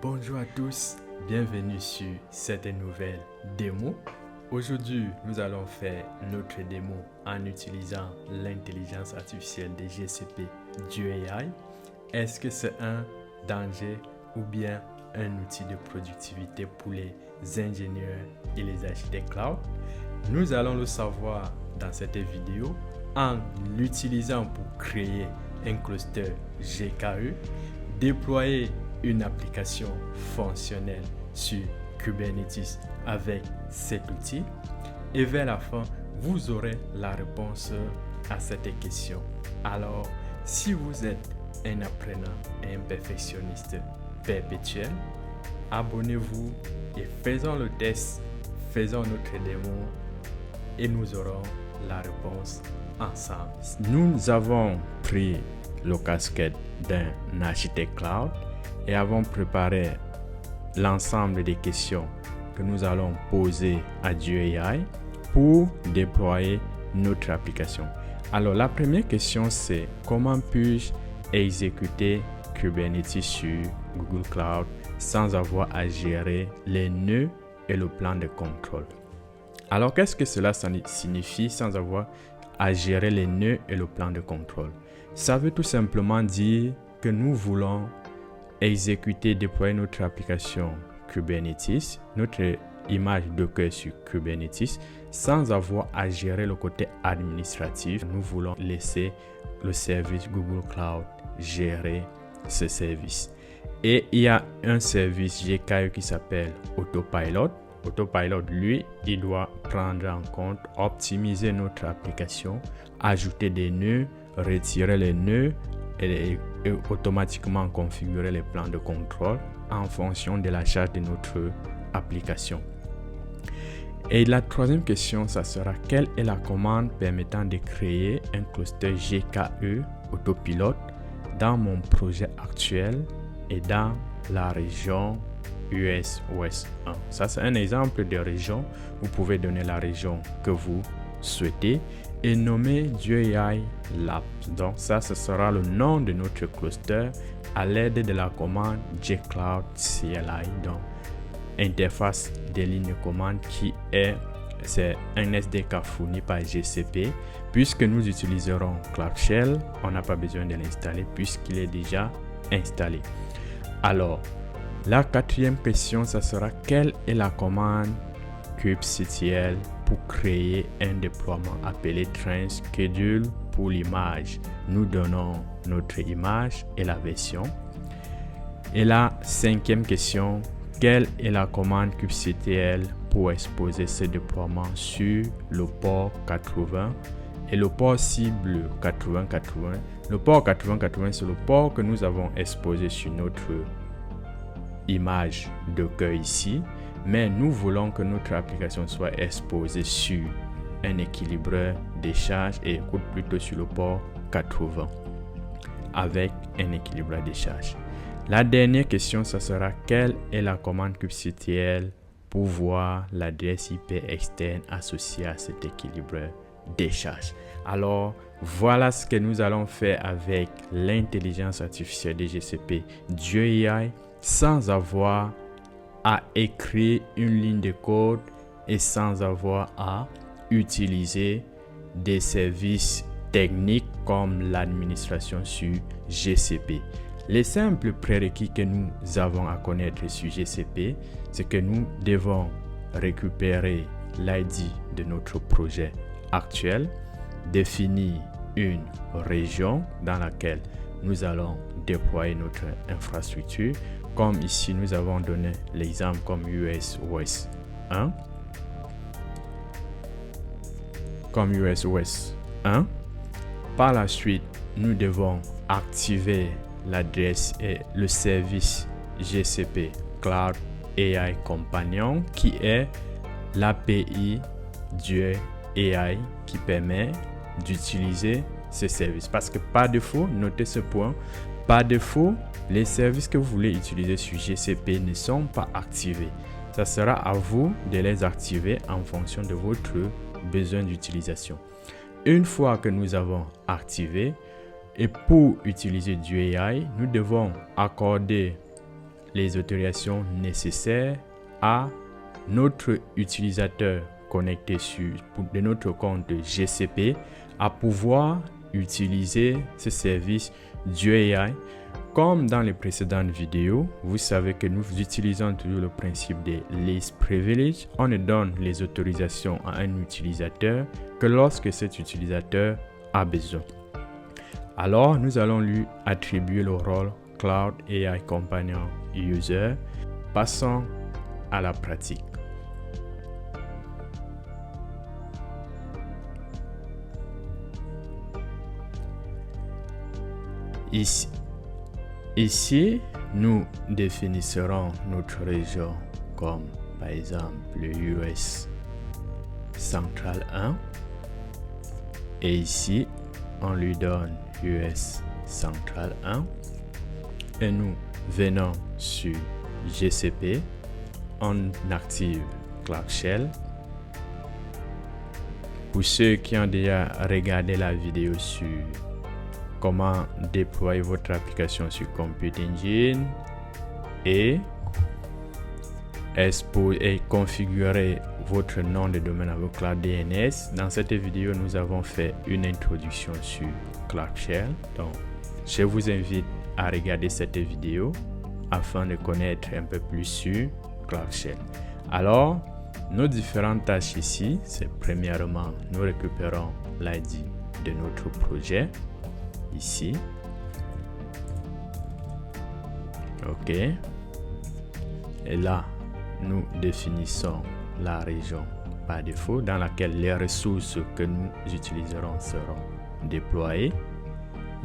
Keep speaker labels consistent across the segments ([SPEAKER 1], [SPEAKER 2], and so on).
[SPEAKER 1] Bonjour à tous, bienvenue sur cette nouvelle démo. Aujourd'hui, nous allons faire notre démo en utilisant l'intelligence artificielle de GCP du AI. Est-ce que c'est un danger ou bien un outil de productivité pour les ingénieurs et les architectes cloud? Nous allons le savoir dans cette vidéo en l'utilisant pour créer un cluster GKE, déployer une application fonctionnelle sur Kubernetes avec cet outil, et vers la fin, vous aurez la réponse à cette question. Alors, si vous êtes un apprenant et un perfectionniste perpétuel, abonnez-vous et faisons le test, faisons notre démo et nous aurons la réponse ensemble. Nous avons pris le casquette d'un architecte cloud et avons préparé l'ensemble des questions que nous allons poser à DuAI pour déployer notre application. Alors, la première question, c'est comment puis-je exécuter Kubernetes sur Google Cloud sans avoir à gérer les nœuds et le plan de contrôle? Alors, qu'est-ce que cela signifie sans avoir à gérer les nœuds et le plan de contrôle? Ça veut tout simplement dire que nous voulons déployer notre application Kubernetes, notre image Docker sur Kubernetes, sans avoir à gérer le côté administratif. Nous voulons laisser le service Google Cloud gérer ce service. Et il y a un service GKE qui s'appelle Autopilot. Autopilot, lui, il doit prendre en compte, optimiser notre application, ajouter des nœuds, retirer les nœuds et automatiquement configurer les plans de contrôle en fonction de la charge de notre application. Et la troisième question, ça sera quelle est la commande permettant de créer un cluster GKE Autopilot dans mon projet actuel et dans la région US Ouest 1. Ça, c'est un exemple de région. Vous pouvez donner la région que vous souhaitez et nommer DuAI Labs. Donc ça, ce sera le nom de notre cluster à l'aide de la commande gcloud CLI, donc interface des lignes de commande c'est un SDK fourni par GCP. Puisque nous utiliserons Cloud Shell, on n'a pas besoin de l'installer puisqu'il est déjà installé. Alors, la quatrième question, ça sera quelle est la commande kubectl pour créer un déploiement appelé train schedule pour l'image. Nous donnons notre image et la version. Et la cinquième question, quelle est la commande kubectl pour exposer ce déploiement sur le port 80 et le port cible 8080. Le port 8080, c'est le port que nous avons exposé sur notre image Docker ici, mais nous voulons que notre application soit exposée sur un équilibreur des charges et écoute plutôt sur le port 80 avec un équilibreur des charges. La dernière question, ça sera quelle est la commande kubectl pour voir l'adresse IP externe associée à cet équilibreur des charges. Alors, voilà ce que nous allons faire avec l'intelligence artificielle de GCP DuAI sans avoir à écrire une ligne de code et sans avoir à utiliser des services techniques comme l'administration sur GCP. Les simples prérequis que nous avons à connaître sur GCP, c'est que nous devons récupérer l'ID de notre projet actuel, définir une région dans laquelle nous allons déployer notre infrastructure. Comme ici, nous avons donné l'exemple comme US West 1. Comme US West 1. Par la suite, nous devons activer l'adresse et le service GCP Cloud AI Companion qui est l'API DuAI qui permet d'utiliser ce service. Parce que par défaut, notez ce point, par défaut, les services que vous voulez utiliser sur GCP ne sont pas activés. Ça sera à vous de les activer en fonction de votre besoin d'utilisation. Une fois que nous avons activé, et pour utiliser DuAI, nous devons accorder les autorisations nécessaires à notre utilisateur connecté de notre compte GCP à pouvoir utiliser ce service DuerAI. Comme dans les précédentes vidéos, vous savez que nous utilisons toujours le principe des least privilege. On ne donne les autorisations à un utilisateur que lorsque cet utilisateur a besoin. Alors, nous allons lui attribuer le rôle Cloud AI Companion User. Passons à la pratique. Ici, nous définirons notre région comme par exemple le US Central 1 et ici on lui donne US Central 1 et nous venons sur GCP, on active Cloud Shell. Pour ceux qui ont déjà regardé la vidéo sur comment déployer votre application sur Compute Engine et configurer votre nom de domaine avec Cloud DNS. Dans cette vidéo, nous avons fait une introduction sur Cloud Shell. Donc, je vous invite à regarder cette vidéo afin de connaître un peu plus sur Cloud Shell. Alors, nos différentes tâches ici, c'est premièrement, nous récupérons l'ID de notre projet. Ici, ok, et là nous définissons la région par défaut dans laquelle les ressources que nous utiliserons seront déployées.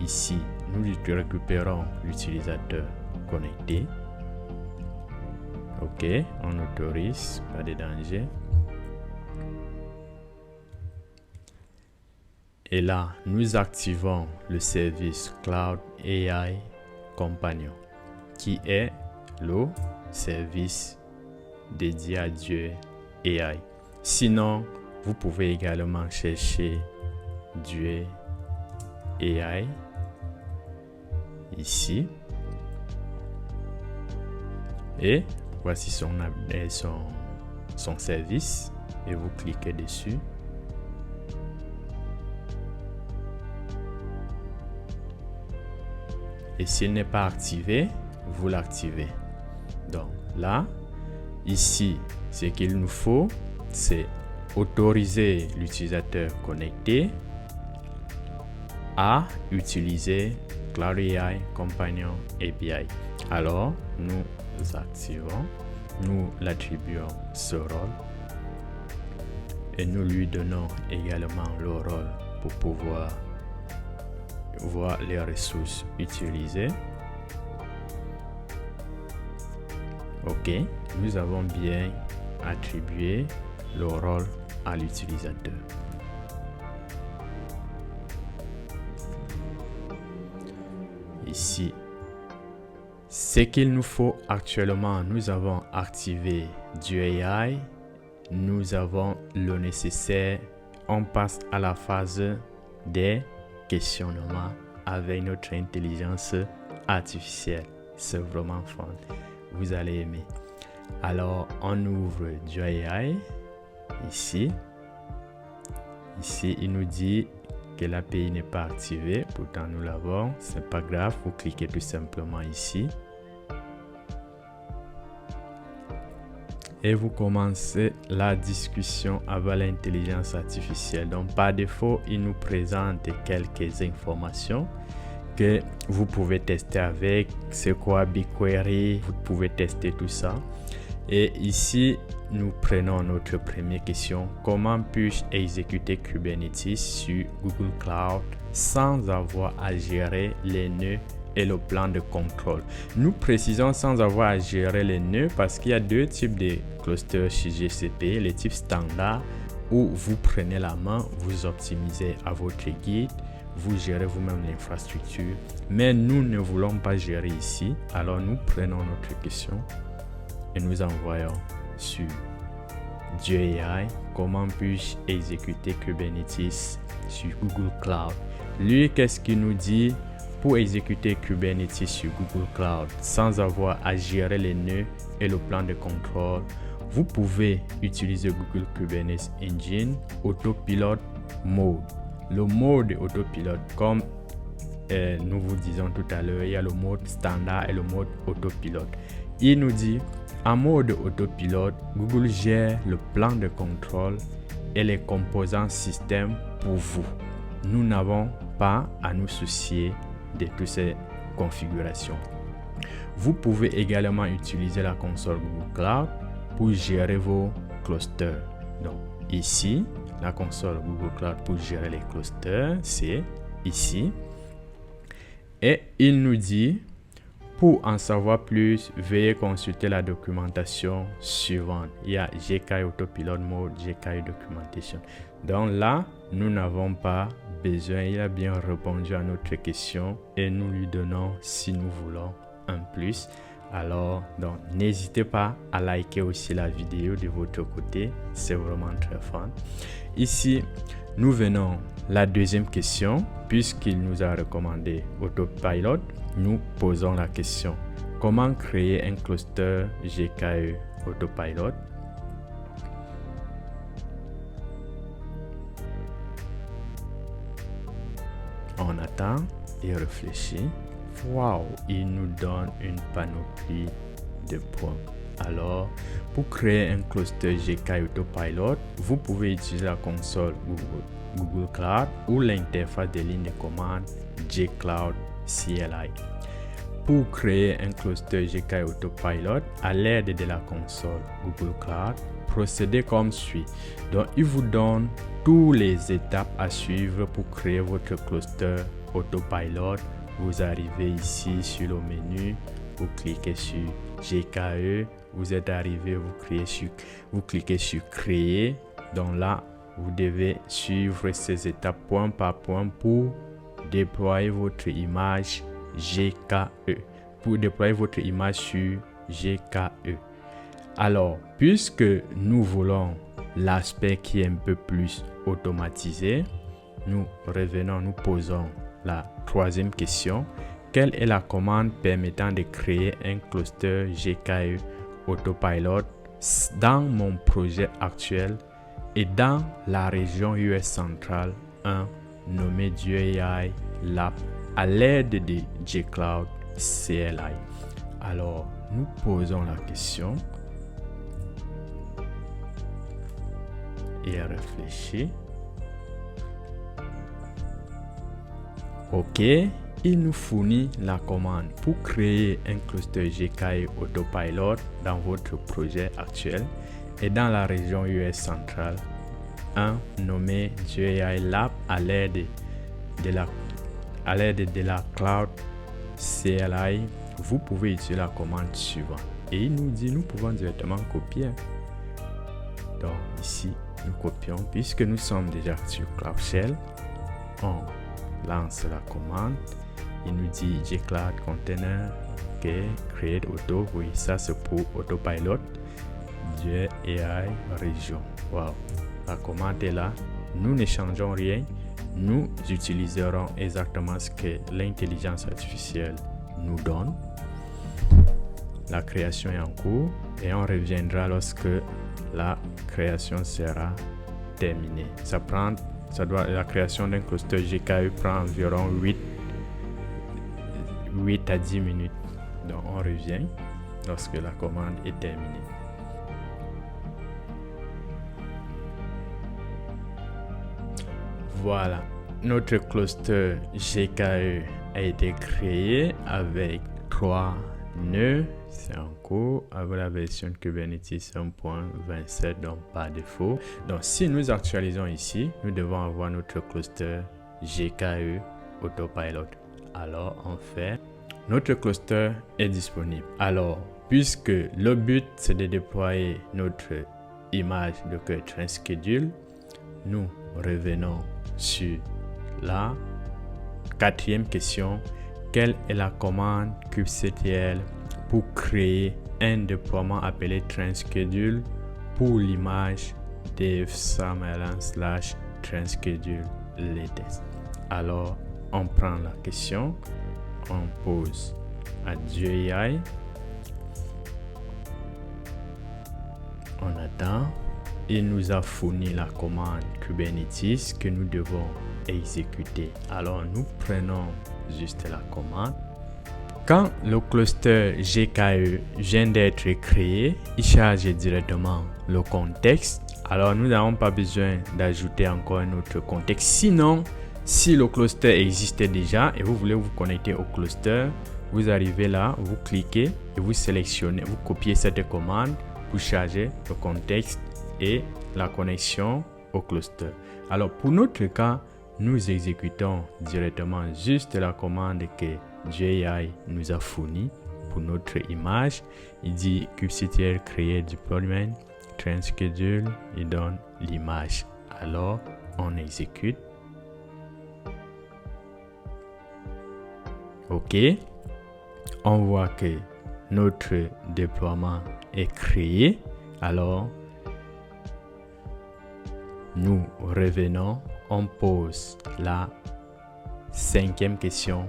[SPEAKER 1] Ici nous récupérons l'utilisateur connecté, ok, on autorise, pas de danger. Et là, nous activons le service Cloud AI Companion, qui est le service dédié à DuerAI. Sinon, vous pouvez également chercher DuerAI ici. Et voici son service. Et vous cliquez dessus. Et s'il n'est pas activé, vous l'activez. Donc là, ici, ce qu'il nous faut, c'est autoriser l'utilisateur connecté à utiliser Cloud AI Companion API. Alors, nous activons, nous l'attribuons ce rôle et nous lui donnons également le rôle pour pouvoir voir les ressources utilisées. Ok, nous avons bien attribué le rôle à l'utilisateur. Ici, ce qu'il nous faut actuellement, nous avons activé DuerAI, nous avons le nécessaire, on passe à la phase des questionnement avec notre intelligence artificielle. C'est vraiment fun. Vous allez aimer. Alors, on ouvre DuerAI. Ici, il nous dit que l'API n'est pas activée. Pourtant, nous l'avons. C'est pas grave. Vous cliquez tout simplement ici. Et vous commencez la discussion avec l'intelligence artificielle. Donc, par défaut, il nous présente quelques informations que vous pouvez tester avec. C'est quoi BigQuery? Vous pouvez tester tout ça. Et ici, nous prenons notre première question. Comment puis-je exécuter Kubernetes sur Google Cloud sans avoir à gérer les nœuds et le plan de contrôle? Nous précisons sans avoir à gérer les nœuds parce qu'il y a deux types de clusters chez GCP. Les types standard où vous prenez la main, vous optimisez à votre guide, vous gérez vous-même l'infrastructure. Mais nous ne voulons pas gérer ici. Alors nous prenons notre question et nous envoyons sur DuerAI. Comment puis-je exécuter Kubernetes sur Google Cloud? Lui, qu'est-ce qu'il nous dit? pour exécuter Kubernetes sur Google Cloud sans avoir à gérer les nœuds et le plan de contrôle, vous pouvez utiliser Google Kubernetes Engine Autopilot Mode. Le mode autopilote, comme nous vous disons tout à l'heure, il y a le mode standard et le mode autopilote. Il nous dit, en mode autopilote, Google gère le plan de contrôle et les composants système pour vous. Nous n'avons pas à nous soucier de toutes ces configurations. Vous pouvez également utiliser la console Google Cloud pour gérer vos clusters. Donc ici, la console Google Cloud pour gérer les clusters, c'est ici. Et il nous dit, pour en savoir plus, veuillez consulter la documentation suivante. Il y a GKE Autopilot Mode, GKE Documentation. Donc là, nous n'avons pas besoin. Il a bien répondu à notre question et nous lui donnons si nous voulons un plus. Alors, donc, n'hésitez pas à liker aussi la vidéo de votre côté. C'est vraiment très fun. Ici, nous venons la deuxième question. Puisqu'il nous a recommandé Autopilot, nous posons la question. Comment créer un cluster GKE Autopilot? On attend et réfléchit. Waouh, il nous donne une panoplie de points. Alors, pour créer un cluster GKE Autopilot, vous pouvez utiliser la console Google Cloud ou l'interface de ligne de commande gcloud CLI. Pour créer un cluster GKE Autopilot à l'aide de la console Google Cloud, procédez comme suit. Donc, il vous donne toutes les étapes à suivre pour créer votre cluster Autopilot. Vous arrivez ici sur le menu, vous cliquez sur GKE, vous êtes arrivé, vous cliquez sur créer. Donc là, vous devez suivre ces étapes point par point pour déployer votre image GKE. Pour déployer votre image sur GKE. Alors, puisque nous voulons l'aspect qui est un peu plus automatisé, nous revenons, nous posons la troisième question. Quelle est la commande permettant de créer un cluster GKE Autopilot dans mon projet actuel et dans la région US centrale 1 nommée GUI Lab à l'aide de gcloud CLI? Alors, nous posons la question et réfléchissons. OK, il nous fournit la commande pour créer un cluster GKE Autopilot dans votre projet actuel et dans la région US centrale 1 nommé GUI Lab à l'aide de la cloud CLI. Vous pouvez utiliser la commande suivante et il nous dit nous pouvons directement copier. Donc ici nous copions puisque nous sommes déjà sur Cloud Shell. On lance la commande, il nous dit gcloud container, ok, create auto, oui, ça c'est pour autopilot de AI région. Wow, la commande est là, nous ne changeons rien, nous utiliserons exactement ce que l'intelligence artificielle nous donne. La création est en cours et on reviendra lorsque la création sera terminée. La création d'un cluster GKE prend environ 8 à 10 minutes. Donc on revient lorsque la commande est terminée. Voilà, notre cluster GKE a été créé avec 3 nœuds. C'est en cours avec la version Kubernetes 1.27, donc par défaut. Donc si nous actualisons ici, nous devons avoir notre cluster GKE Autopilot. Alors on fait, notre cluster est disponible. Alors puisque le but c'est de déployer notre image Docker Transschedule, nous revenons sur la quatrième question. Quelle est la commande kubectl pour créer un déploiement appelé Transschedule pour l'image dev/transschedule latest? Alors, on prend la question. on pose à GUI. On attend. Il nous a fourni la commande Kubernetes que nous devons exécuter. Alors nous prenons juste la commande. Quand le cluster GKE vient d'être créé, il charge directement le contexte. Alors nous n'avons pas besoin d'ajouter encore un autre contexte. Sinon, si le cluster existait déjà et vous voulez vous connecter au cluster, vous arrivez là, vous cliquez et vous sélectionnez, vous copiez cette commande pour charger le contexte et la connexion au cluster. Alors pour notre cas, nous exécutons directement juste la commande que GUI nous a fournie pour notre image. Il dit kubectl create deployment train schedule, il donne l'image. Alors on exécute. OK. On voit que notre déploiement est créé. Alors nous revenons, on pose la 5e question.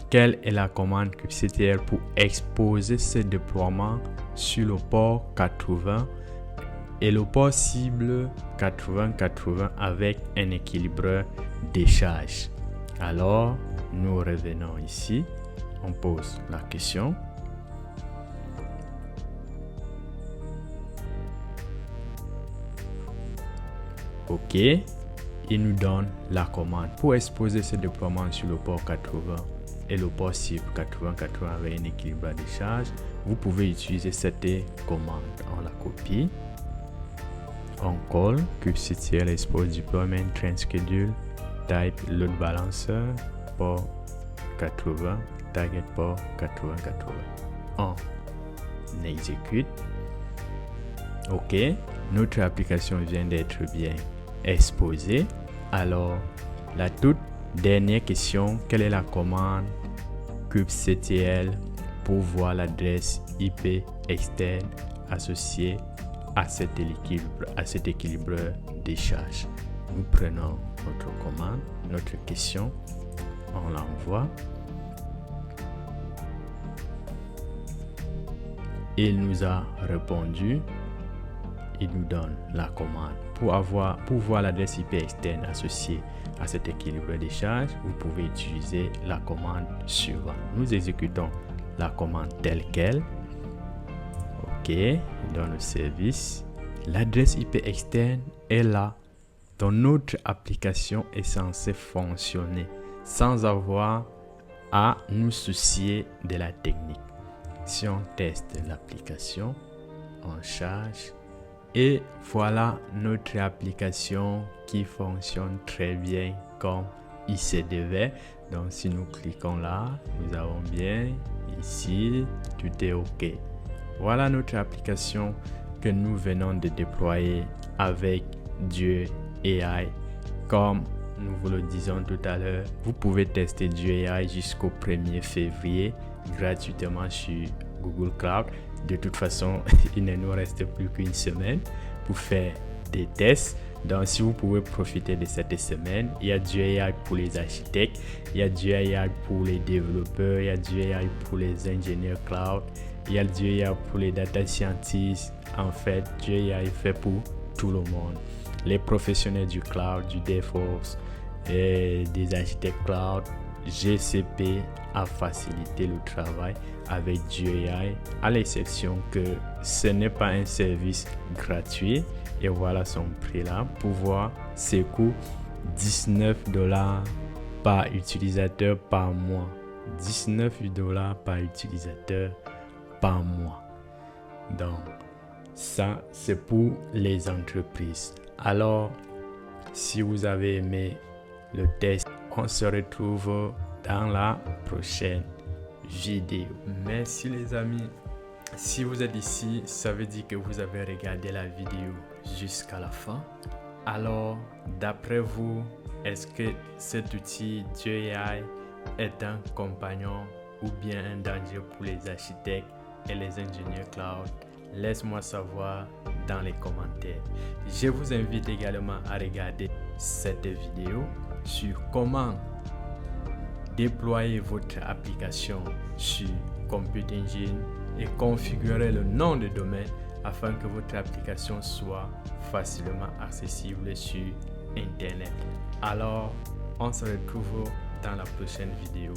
[SPEAKER 1] Quelle est la commande kubectl pour exposer ce déploiement sur le port 80 et le port cible 80-80 avec un équilibreur décharge? Alors, nous revenons ici, on pose la question. OK, il nous donne la commande pour exposer ce déploiement sur le port 80 et le port cible 80-80 avec un équilibreur de charge. Vous pouvez utiliser cette commande. On la copie, on colle kubectl expose deployment train schedule type load balancer port 80 target port 80-80. On exécute. OK, notre application vient d'être bien exposée. Alors la toute dernière question, quelle est la commande kubectl pour voir l'adresse IP externe associée à cet équilibreur de charge? Nous prenons notre commande, notre question, on l'envoie. Il nous a répondu. Il nous donne la commande. Pour voir l'adresse IP externe associée à cet équilibreur de charge, vous pouvez utiliser la commande suivante. Nous exécutons la commande telle quelle. OK, dans le service, l'adresse IP externe est là. Donc notre application est censée fonctionner sans avoir à nous soucier de la technique. Si on teste l'application, on charge. Et voilà notre application qui fonctionne très bien comme il se devait. Donc si nous cliquons là, nous avons bien ici, tout est OK. Voilà notre application que nous venons de déployer avec GUI. Comme nous vous le disons tout à l'heure, vous pouvez tester GUI jusqu'au 1er février gratuitement sur Google Cloud. De toute façon, il ne nous reste plus qu'une semaine pour faire des tests. Donc, si vous pouvez profiter de cette semaine, il y a GUI pour les architectes, il y a GUI pour les développeurs, il y a GUI pour les ingénieurs cloud, il y a GUI pour les data scientists. En fait, GUI est fait pour tout le monde. Les professionnels du cloud, du DevOps et des architectes cloud, GCP a facilité le travail avec GUI, à l'exception que ce n'est pas un service gratuit. Et voilà son prix là. Pour voir ses coûts, $19 par utilisateur par mois. $19 par utilisateur par mois. Donc ça, c'est pour les entreprises. Alors, si vous avez aimé le test, on se retrouve dans la prochaine vidéo. Merci les amis. Si vous êtes ici, ça veut dire que vous avez regardé la vidéo jusqu'à la fin. Alors, d'après vous, est-ce que cet outil GUI est un compagnon ou bien un danger pour les architectes et les ingénieurs cloud? Laisse-moi savoir dans les commentaires. Je vous invite également à regarder cette vidéo sur comment déployer votre application sur Compute Engine et configurer le nom de domaine afin que votre application soit facilement accessible sur Internet. Alors, on se retrouve dans la prochaine vidéo.